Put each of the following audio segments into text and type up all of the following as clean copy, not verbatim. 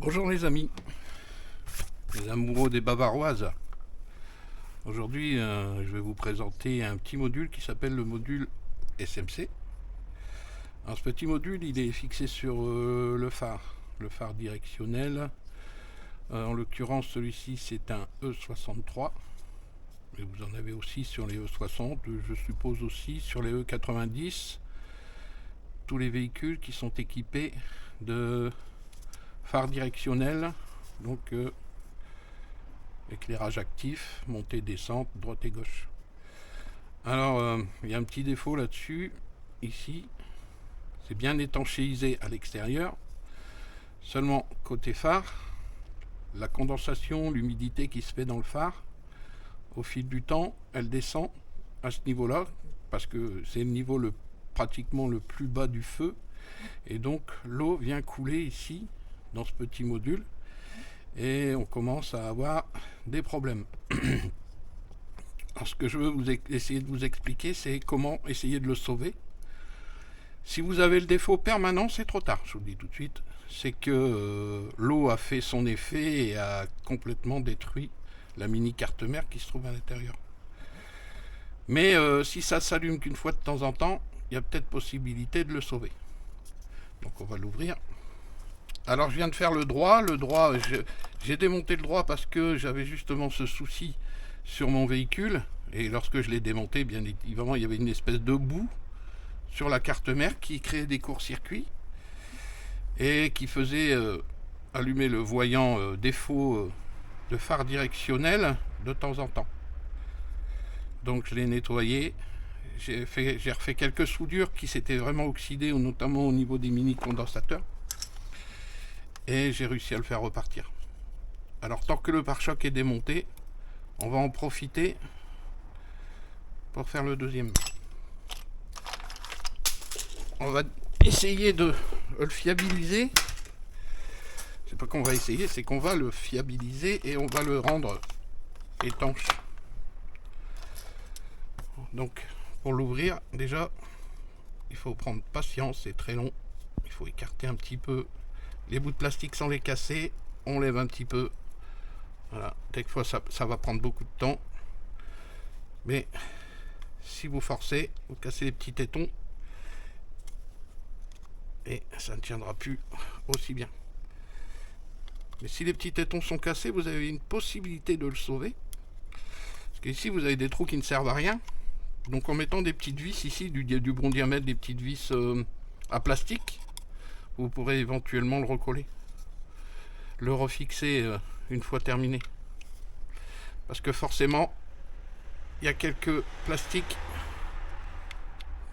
Bonjour les amis, les amoureux des Bavaroises. Aujourd'hui, je vais vous présenter un petit module qui s'appelle le module SMC. Alors, ce petit module, il est fixé sur le phare directionnel. En l'occurrence, celui-ci, c'est un E63. Mais vous en avez aussi sur les E60, je suppose aussi sur les E90. Tous les véhicules qui sont équipés de phare directionnel, donc éclairage actif, montée, descente, droite et gauche. Alors, il y a un petit défaut là-dessus. Ici, c'est bien étanchéisé à l'extérieur. Seulement, côté phare, la condensation, l'humidité qui se fait dans le phare, au fil du temps, elle descend à ce niveau-là, parce que c'est le niveau pratiquement le plus bas du feu. Et donc, l'eau vient couler ici, dans ce petit module, et on commence à avoir des problèmes. Alors, ce que je veux essayer de vous expliquer, c'est comment essayer de le sauver. Si vous avez le défaut permanent, c'est trop tard, je vous le dis tout de suite. C'est que l'eau a fait son effet et a complètement détruit la mini carte mère qui se trouve à l'intérieur. Mais si ça s'allume qu'une fois de temps en temps, il y a peut-être possibilité de le sauver. Donc on va l'ouvrir. Alors je viens de faire le droit. J'ai démonté le droit parce que j'avais justement ce souci sur mon véhicule. Et lorsque je l'ai démonté, bien évidemment, il y avait une espèce de boue sur la carte mère qui créait des courts-circuits et qui faisait allumer le voyant défaut de phare directionnel de temps en temps. Donc je l'ai nettoyé. J'ai refait quelques soudures qui s'étaient vraiment oxydées, notamment au niveau des mini condensateurs. Et j'ai réussi à le faire repartir. Alors tant que le pare-choc est démonté, on va en profiter pour faire le deuxième. On va essayer de le fiabiliser. C'est pas qu'on va essayer, c'est qu'on va le fiabiliser et on va le rendre étanche. Donc pour l'ouvrir, déjà, il faut prendre patience, c'est très long. Il faut écarter un petit peu les bouts de plastique sans les casser. On lève un petit peu. Voilà, quelquefois ça va prendre beaucoup de temps. Mais si vous forcez, vous cassez les petits tétons et ça ne tiendra plus aussi bien. Mais si les petits tétons sont cassés, vous avez une possibilité de le sauver. Parce qu'ici, vous avez des trous qui ne servent à rien. Donc en mettant des petites vis ici, du bon diamètre, des petites vis à plastique, vous pourrez éventuellement le recoller. Le refixer une fois terminé. Parce que forcément, il y a quelques plastiques,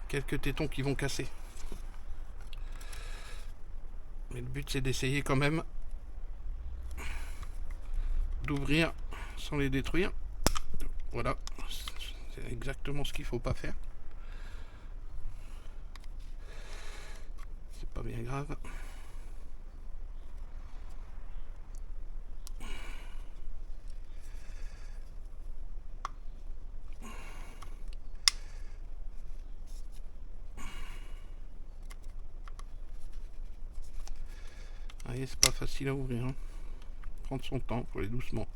quelques tétons qui vont casser. Mais le but c'est d'essayer quand même d'ouvrir sans les détruire. Voilà, c'est exactement ce qu'il ne faut pas faire. C'est pas bien grave. Allez, c'est pas facile à ouvrir. Hein. Prendre son temps, faut aller doucement.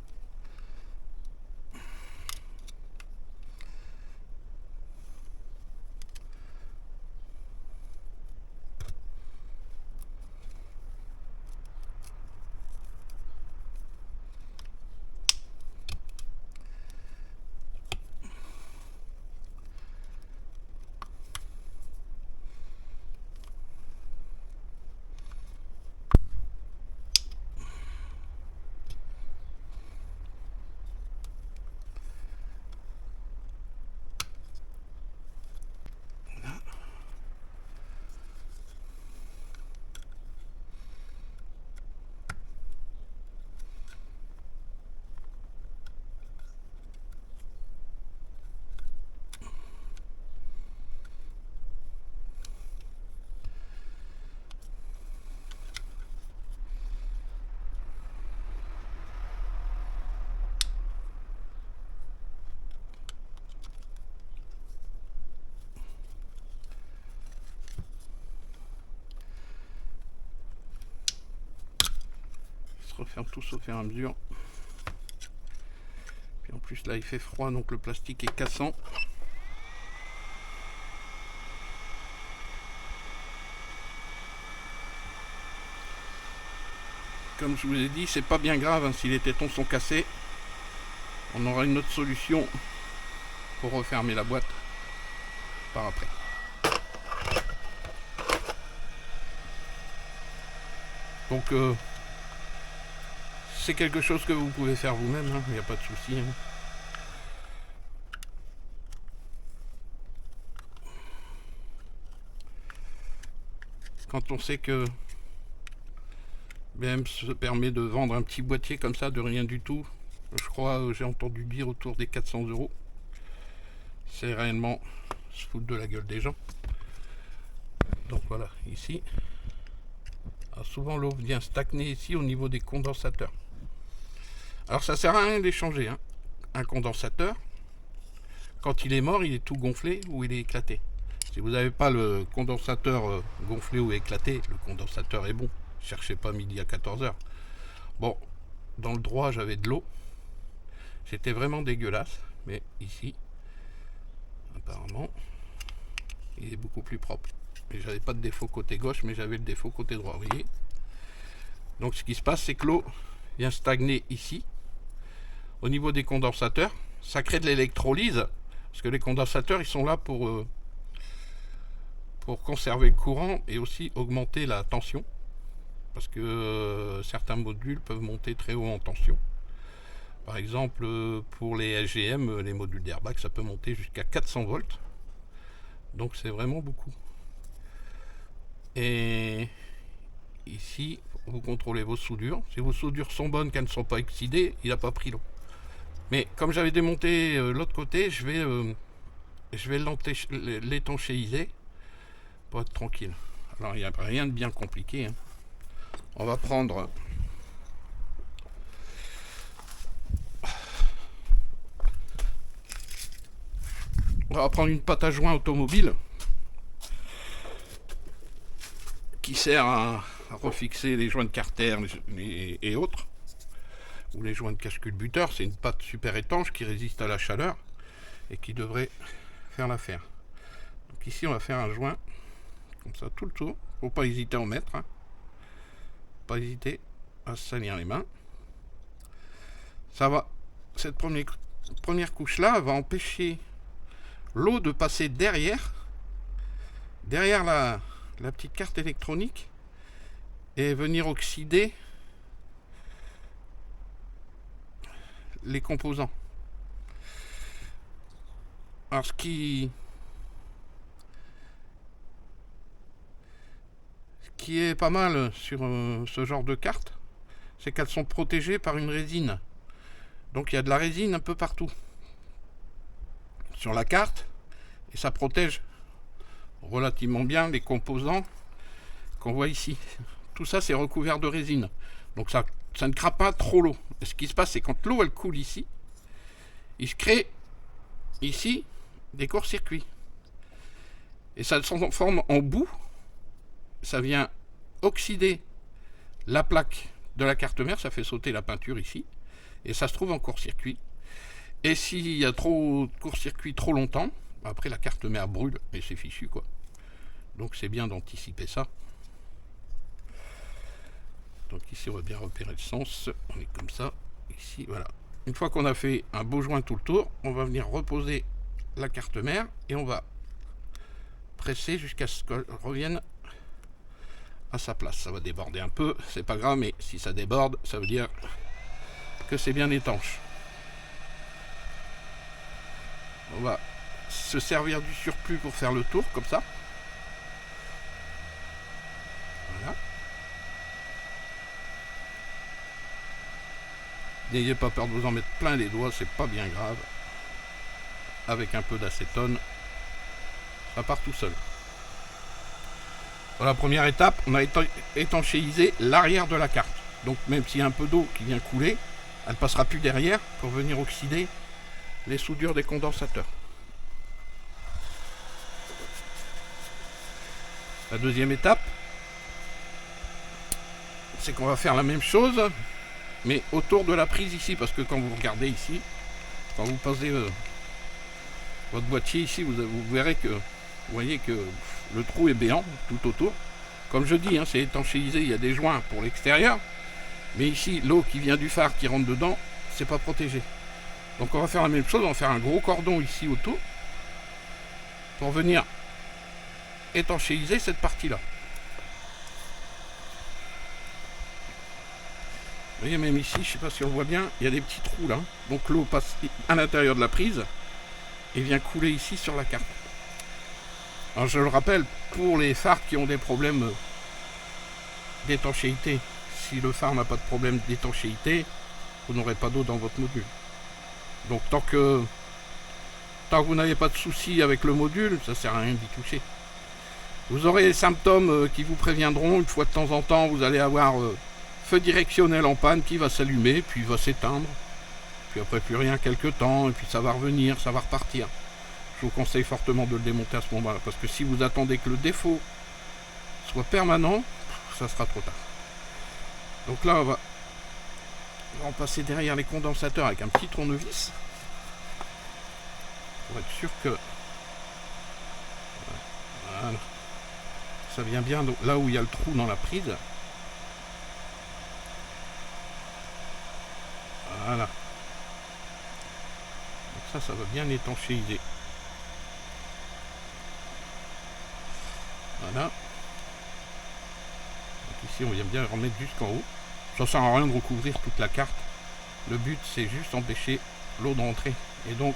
referme tous au fur et à mesure. Puis en plus là il fait froid donc le plastique est cassant. Comme je vous ai dit, c'est pas bien grave hein, si les tétons sont cassés. On aura une autre solution pour refermer la boîte par après. Donc c'est quelque chose que vous pouvez faire vous-même, il n'y a pas de souci. Hein. Quand on sait que BM se permet de vendre un petit boîtier comme ça de rien du tout, je crois j'ai entendu dire autour des 400 €. C'est réellement se foutre de la gueule des gens. Donc voilà, ici. Alors souvent l'eau vient stagner ici au niveau des condensateurs. Alors ça sert à rien d'échanger hein. Un condensateur. Quand il est mort, il est tout gonflé ou il est éclaté. Si vous n'avez pas le condensateur gonflé ou éclaté, le condensateur est bon. Cherchez pas midi à 14h. Bon, dans le droit, j'avais de l'eau. C'était vraiment dégueulasse. Mais ici, apparemment, il est beaucoup plus propre. Et j'avais pas de défaut côté gauche, mais j'avais le défaut côté droit, vous voyez. Donc ce qui se passe, c'est que l'eau vient stagner ici. Au niveau des condensateurs, ça crée de l'électrolyse. Parce que les condensateurs, ils sont là pour conserver le courant et aussi augmenter la tension. Parce que certains modules peuvent monter très haut en tension. Par exemple, pour les SGM, les modules d'airbag, ça peut monter jusqu'à 400 volts. Donc c'est vraiment beaucoup. Et ici, vous contrôlez vos soudures. Si vos soudures sont bonnes, qu'elles ne sont pas oxydées, il n'a pas pris l'eau. Mais comme j'avais démonté l'autre côté, je vais l'étanchéiser pour être tranquille. Alors il n'y a rien de bien compliqué. Hein. On va prendre une pâte à joint automobile qui sert à refixer les joints de carter et autres, ou les joints de cache-culbuteur. C'est une pâte super étanche qui résiste à la chaleur et qui devrait faire l'affaire. Donc ici on va faire un joint comme ça tout le tour. Faut pas hésiter à en mettre. Hein. Pas hésiter à se salir les mains. Ça va. Cette première couche là va empêcher l'eau de passer derrière la petite carte électronique et venir oxyder les composants. Alors ce qui est pas mal sur ce genre de carte, c'est qu'elles sont protégées par une résine. Donc il y a de la résine un peu partout sur la carte et ça protège relativement bien les composants qu'on voit ici. Tout ça c'est recouvert de résine. Donc ça ne crappe pas trop l'eau. Et ce qui se passe, c'est quand l'eau elle coule ici, il se crée ici des courts-circuits. Et ça se forme en bout. Ça vient oxyder la plaque de la carte mère, ça fait sauter la peinture ici. Et ça se trouve en court-circuit. Et s'il y a trop de court-circuit trop longtemps, après la carte mère brûle et c'est fichu quoi. Donc c'est bien d'anticiper ça. Donc ici on va bien repérer le sens. On est comme ça. Ici voilà. Une fois qu'on a fait un beau joint tout le tour, on va venir reposer la carte mère et on va presser jusqu'à ce qu'elle revienne à sa place. Ça va déborder un peu, c'est pas grave, mais si ça déborde, ça veut dire que c'est bien étanche. On va se servir du surplus pour faire le tour, comme ça. Voilà. N'ayez pas peur de vous en mettre plein les doigts, c'est pas bien grave. Avec un peu d'acétone, ça part tout seul. Pour la première étape, on a étanchéisé l'arrière de la carte. Donc même s'il y a un peu d'eau qui vient couler, elle passera plus derrière pour venir oxyder les soudures des condensateurs. La deuxième étape, c'est qu'on va faire la même chose, mais autour de la prise ici, parce que quand vous regardez ici, quand vous posez votre boîtier ici, vous verrez que, vous voyez que le trou est béant tout autour. Comme je dis, hein, c'est étanchéisé, il y a des joints pour l'extérieur, mais ici, l'eau qui vient du phare qui rentre dedans, c'est pas protégé. Donc on va faire la même chose, on va faire un gros cordon ici autour, pour venir étanchéiser cette partie-là. Vous voyez, même ici, je ne sais pas si on voit bien, il y a des petits trous là. Donc l'eau passe à l'intérieur de la prise et vient couler ici sur la carte. Alors je le rappelle, pour les phares qui ont des problèmes d'étanchéité, si le phare n'a pas de problème d'étanchéité, vous n'aurez pas d'eau dans votre module. Donc tant que vous n'avez pas de soucis avec le module, ça ne sert à rien d'y toucher. Vous aurez des symptômes qui vous préviendront. Une fois de temps en temps, vous allez avoir feu directionnel en panne qui va s'allumer, puis va s'éteindre. Puis après plus rien quelques temps, et puis ça va revenir, ça va repartir. Je vous conseille fortement de le démonter à ce moment-là, parce que si vous attendez que le défaut soit permanent, ça sera trop tard. Donc là, on va en passer derrière les condensateurs avec un petit tournevis, pour être sûr que voilà, ça vient bien là où il y a le trou dans la prise. Voilà. Donc ça va bien étanchéiser. Voilà. Donc ici, on vient bien remettre jusqu'en haut. Ça sert à rien de recouvrir toute la carte. Le but, c'est juste empêcher l'eau de rentrer. Et donc,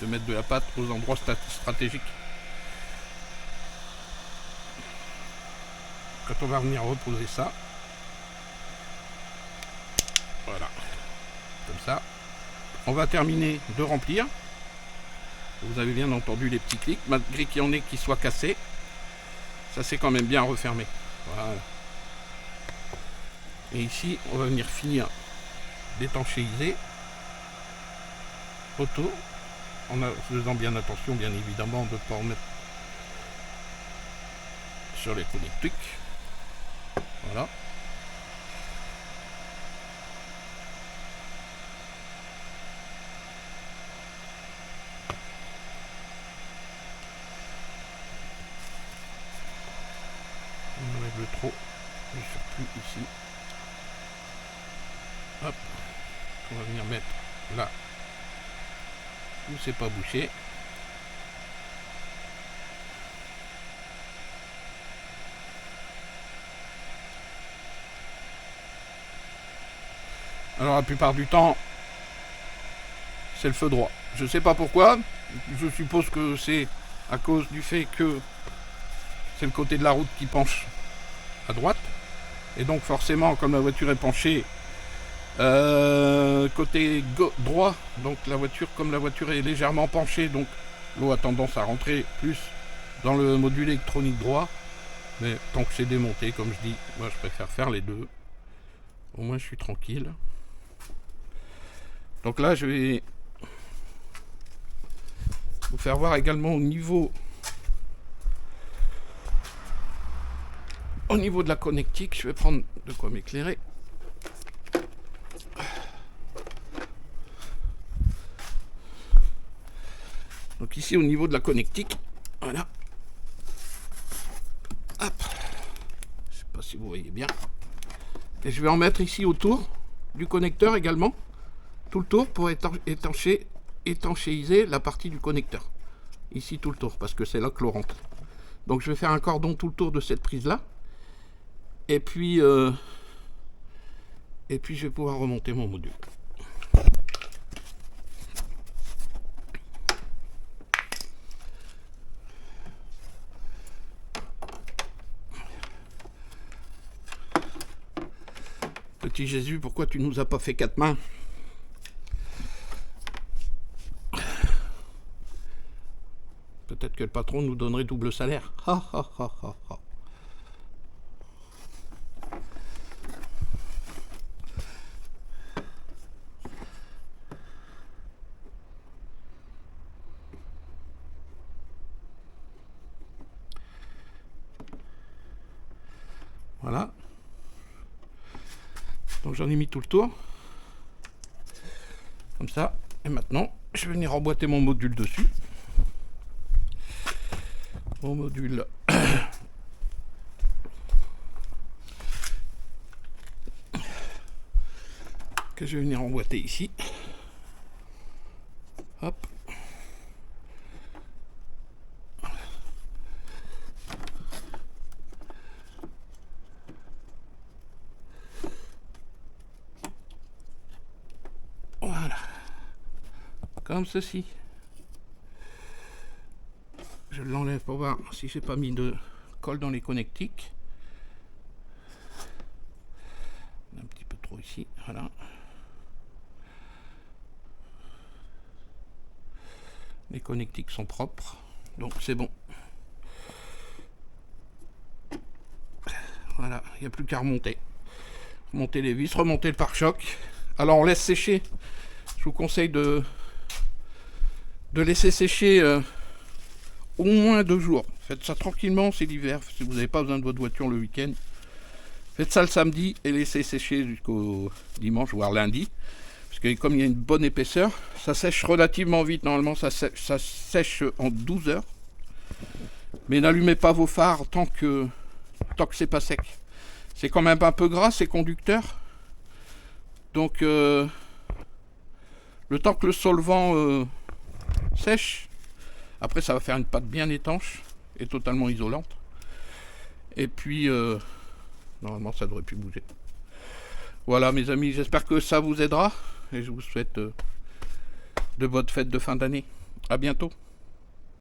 de mettre de la pâte aux endroits stratégiques. Quand on va venir reposer ça, voilà, comme ça, on va terminer de remplir. Vous avez bien entendu les petits clics, malgré qu'il y en ait qui soient cassés, ça c'est quand même bien refermé. Voilà. Et ici, on va venir finir d'étanchéiser autour, en faisant bien attention, bien évidemment, de ne pas en mettre sur les connectiques. Voilà. On enlève le trop, le surplus ici. Hop. On va venir mettre là où c'est pas bouché. Alors la plupart du temps, c'est le feu droit. Je sais pas pourquoi. Je suppose que c'est à cause du fait que c'est le côté de la route qui penche à droite. Et donc forcément, comme la voiture est penchée côté droit, donc la voiture, comme la voiture est légèrement penchée, donc l'eau a tendance à rentrer plus dans le module électronique droit. Mais tant que c'est démonté, comme je dis, moi je préfère faire les deux. Au moins je suis tranquille. Donc là je vais vous faire voir également au niveau de la connectique. Je vais prendre de quoi m'éclairer. Donc ici au niveau de la connectique, voilà. Hop. Je sais pas si vous voyez bien. Et je vais en mettre ici autour du connecteur également, tout le tour, pour étanchéiser la partie du connecteur. Ici tout le tour, parce que c'est là que l'eau rentre. Donc je vais faire un cordon tout le tour de cette prise là. Et puis je vais pouvoir remonter mon module. Petit Jésus, pourquoi tu nous as pas fait 4 mains? Peut-être que le patron nous donnerait double salaire. Ha ha ha ha ha. Voilà. Donc j'en ai mis tout le tour. Comme ça. Et maintenant, je vais venir emboîter mon module dessus. Mon module que je vais venir emboîter ici. Hop. Voilà. Comme ceci. Je l'enlève pour voir si j'ai pas mis de colle dans les connectiques. Un petit peu trop ici, voilà. Les connectiques sont propres, donc c'est bon. Voilà, il n'y a plus qu'à remonter. Remonter les vis, remonter le pare-choc. Alors on laisse sécher. Je vous conseille de laisser sécher au moins 2 jours. Faites ça tranquillement, c'est l'hiver. Si vous n'avez pas besoin de votre voiture le week-end, faites ça le samedi et laissez sécher jusqu'au dimanche, voire lundi. Parce que comme il y a une bonne épaisseur, ça sèche relativement vite. Normalement, ça sèche en 12 heures. Mais n'allumez pas vos phares tant que c'est pas sec. C'est quand même un peu gras, c'est conducteur. Donc, le temps que le solvant sèche, après ça va faire une pâte bien étanche et totalement isolante. Et puis, normalement, ça devrait plus bouger. Voilà mes amis, j'espère que ça vous aidera et je vous souhaite de bonnes fêtes de fin d'année. À bientôt.